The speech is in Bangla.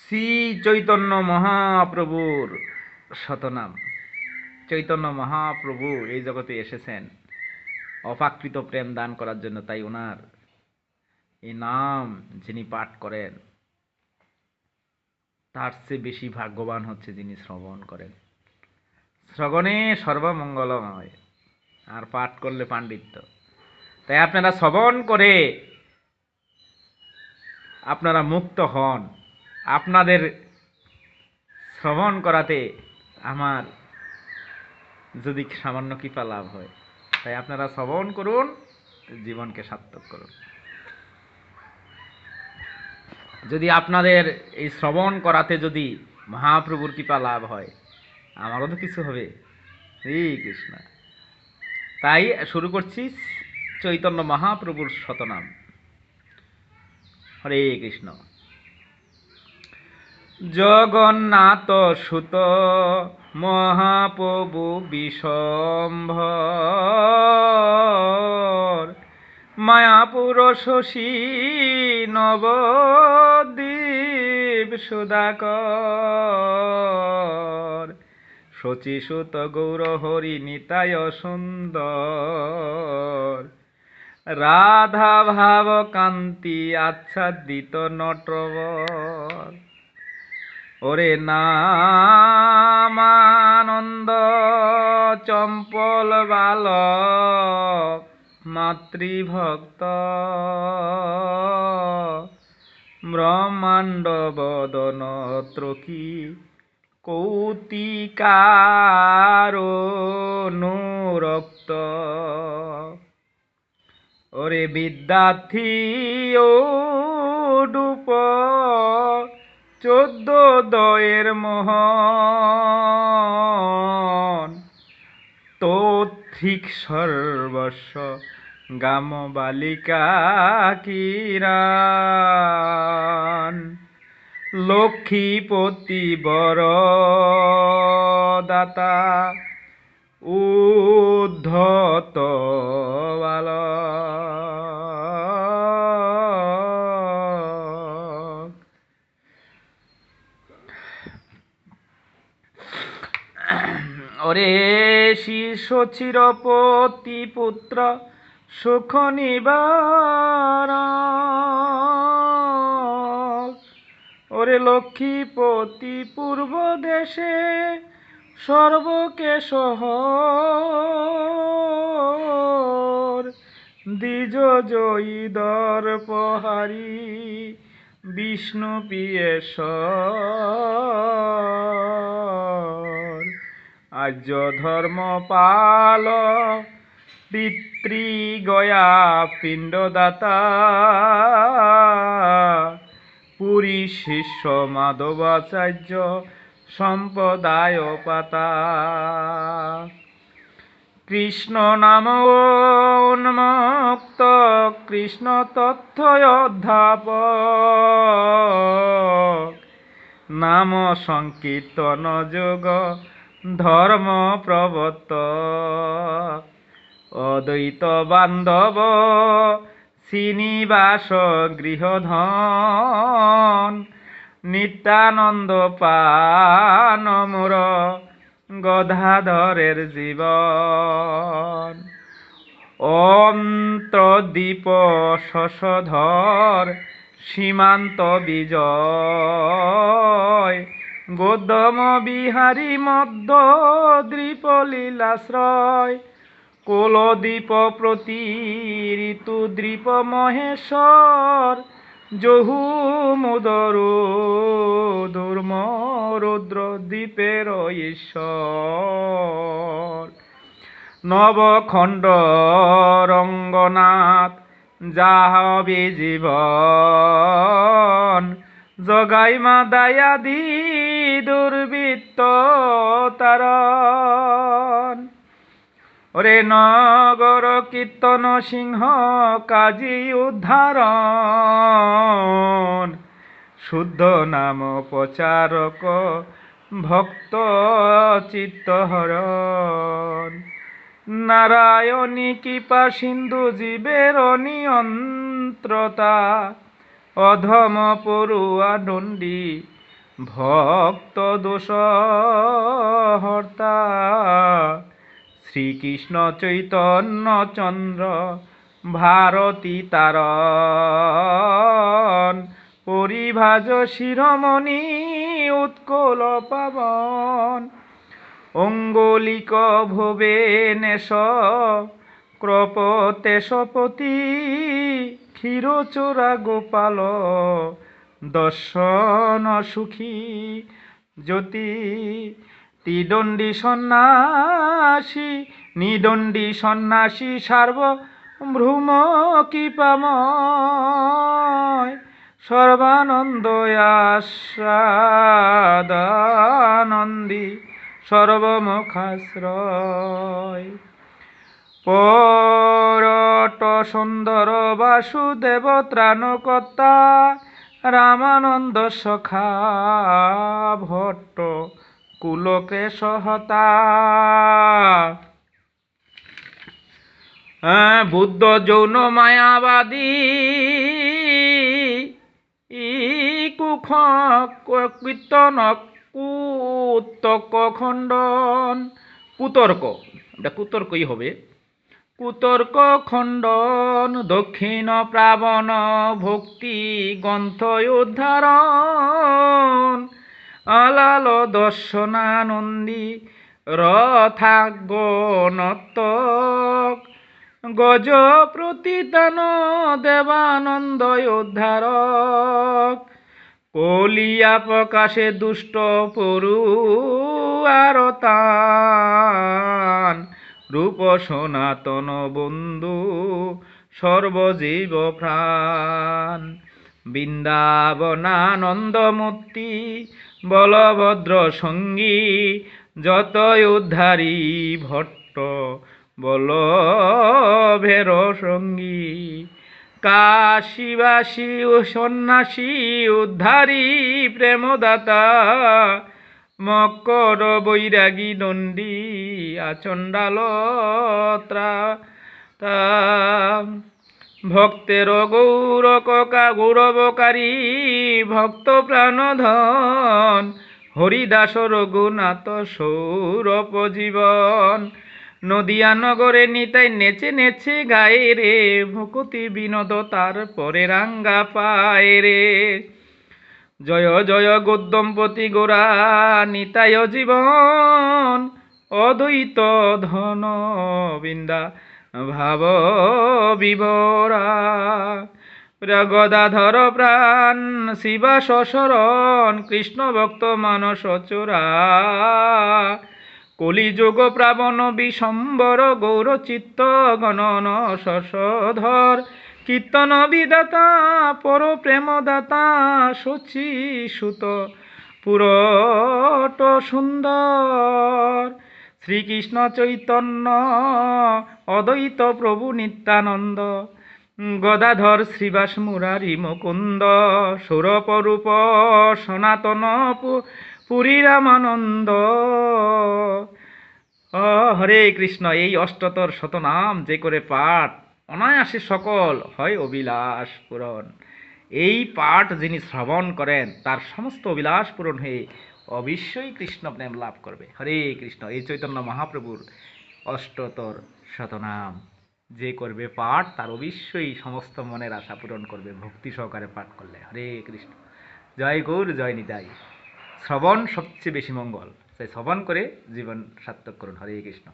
শ্রী চৈতন্য মহাপ্রভুর শতনাম। চৈতন্য মহাপ্রভু এই জগতে এসেছেন অপ্রাকৃত প্রেম দান করার জন্য। তাই ওনার এই নাম যিনি পাঠ করেন তার চেয়ে বেশি ভাগ্যবান হচ্ছে যিনি শ্রবণ করেন। শ্রবণে সর্বমঙ্গলময়, আর পাঠ করলে পাণ্ডিত্য। তাই আপনারা শ্রবণ করে আপনারা মুক্ত হন। আপনাদের শ্রবণ করাতে আমার যদি সামান্য কৃপা লাভ হয়, তাই আপনারা শ্রবণ করুন, জীবনকে সার্থক করুন। যদি আপনাদের এই শ্রবণ করাতে যদি মহাপ্রভুর কৃপা লাভ হয়, আমারও তো কিছু হবে। শ্রী কৃষ্ণ। তাই শুরু করছি চৈতন্য মহাপ্রভুর শতনাম। হরে কৃষ্ণ। জগন্নাথ সুত মহাপ্রভু বিশ্বম্ভর, মায়াপুর শশী নবদ্বীপ সুধাকর, শচীসুত গৌর হরি নিতায় সুন্দর, রাধা ভাব কান্তি আচ্ছাদিত নটবর। ওরে নামানন্দ চম্পল বালক মাতৃভক্ত, ব্রহ্মাণ্ড বদন ত্রকী কৌতিকারনুরক্ত। ওরে বিদ্যার্থী ও ডুপ 14 দয়ের মোহন, তৌথিক সর্বস্ব গাম বালিকা কিরান, লক্ষ্মীপতি বর দাতা উদ্ধত বালক। ওরে শীর্ষ চিরপতি পুত্র সুখ নিবার, ওরে লক্ষ্মীপতি পূর্ব দেশে সর্বকেশ দ্বিজ জয়ী দর্পহারি বিষ্ণু পিয়েশ্বর, আর্য ধর্ম পাল পিতৃ গয়া পিণ্ডদাতা, পুরী শিষ্য মাধবাচার্য সম্প্রদায় পাতা, কৃষ্ণ নাম উন্মুক্ত কৃষ্ণ তথ্য অধ্যাপক, নাম সংকীর্তন যোগ ধর্ম প্রবর্তক, অদ্বৈত বান্ধব শ্রীনিবাস গৃহধন, নিত্যানন্দ পানমুর গদাধরের জীবন, অন্তর্দ্বীপ শশধর সীমান্ত বিজয়, গৌতম বিহারী মধ্য দ্বীপ লীলাশ্রয়, কুলদ্বীপ প্রতি ঋতু দ্বীপ মহেশ্বর, জহু মুদরু দুর্ম রুদ্র দ্বীপের ঈশ্বর, নবখণ্ড রঙ্গনাথ যাহবে জীবন, জগাই মাদায়াদি দুর্বৃত্ত তারণ, ওরে নগর কীর্তন সিংহ কাজী উদ্ধারণ, শুদ্ধ নাম প্রচারক ভক্ত চিত্তহরণ, নারায়ণী কৃপা সিন্ধু জীবের নিয়ন্ত্রতা, অধম পড়ুয়া দণ্ডী ভক্ত দোষ হর্তা শ্রীকৃষ্ণ চৈতন্য চন্দ্র ভারতী তারণ পরিভাজ শিরোমণি উৎকল পাবন অঙ্গলিক ভুবেনেশ ক্রপতেশপতি ক্ষীরচোরা গোপাল দর্শন সুখী জ্যোতি ত্রিদণ্ডী সন্ন্যাসী নিদণ্ডী সন্ন্যাসী সার্বভৌম কৃপাময় সর্বানন্দ আস্বাদানন্দী সর্বমুখাশ্রয় পরট সুন্দর বাসুদেব ত্রাণকর্তা রামানন্দ সখা ভট্ট কুলকেশ হতা বুদ্ধ যৌন মায়াবাদী কুখ কীর্তন কুতর্ক খণ্ডন কুতর্ক, এটা কুতর্কই হবে, কুতর্ক খণ্ডন দক্ষিণ প্রাবণ ভক্তি গ্রন্থ উদ্ধারণ আলাল দর্শনানন্দী রথাজ্ঞ নর্তক গজ প্রতিদান দেবানন্দ উদ্ধারক কলিয়া প্রকাশে দুষ্ট পরু আরতান রূপ সনাতন বন্ধু সর্বজীব প্রাণ বৃন্দাবনানন্দমূর্তি বলভদ্র সঙ্গী যতই উদ্ধারী ভট্ট বলভের সঙ্গী কাশীবাসী ও সন্ন্যাসী উদ্ধারী প্রেমদাতা মকর বৈরাগী দণ্ডী আচণ্ডালত্রা ভক্তের গৌরবকারী ভক্ত প্রাণধন হরিদাস রঘুনাথ সৌরভ জীবন নদিয়া নগরে নিতাই নেচে নেচে গায়ে রে ভকতি বিনোদ তার পরে রাঙ্গা পায় রে জয় জয় গৌতমপতি গোরা নিতায় জীবন অদ্বৈত ধন বৃন্দা ভাব বিভরা গদাধর প্রাণ শিবাস শরণ কৃষ্ণ ভক্ত মানস চোরা কলিযুগ প্রাবণ বিশম্বর গৌর চিত্ত গণন শশধর কীর্তন বিদাতা পর প্রেমদাতা শচী সুত পুরট সুন্দর শ্রীকৃষ্ণ চৈতন্য অদ্বৈত প্রভু নিত্যানন্দ গদাধর শ্রীবাস মুরারি মুকুন্দ সৌরপরূপ সনাতন পুরী রামানন্দ। হরে কৃষ্ণ। এই অষ্টতর শতনাম যে করে পাঠ অনায়াসে সকল হয় অভিলাষ পূরণ। এই পাঠ যিনি শ্রবণ করেন তার সমস্ত অভিলাষ পূরণ হয়ে অবশ্যই কৃষ্ণ প্রেম লাভ করবে। হরে কৃষ্ণ। এই চৈতন্য মহাপ্রভুর অষ্টতর শতনাম যে করবে পাঠ তার অবশ্যই সমস্ত মনের আশা পূরণ করবে ভক্তি সহকারে পাঠ করলে। হরে কৃষ্ণ। জয় গৌর, জয় নিতাই। শ্রবণ সবচেয়ে বেশি মঙ্গল, তাই শ্রবণ করে জীবন সার্থক করুন। হরে কৃষ্ণ।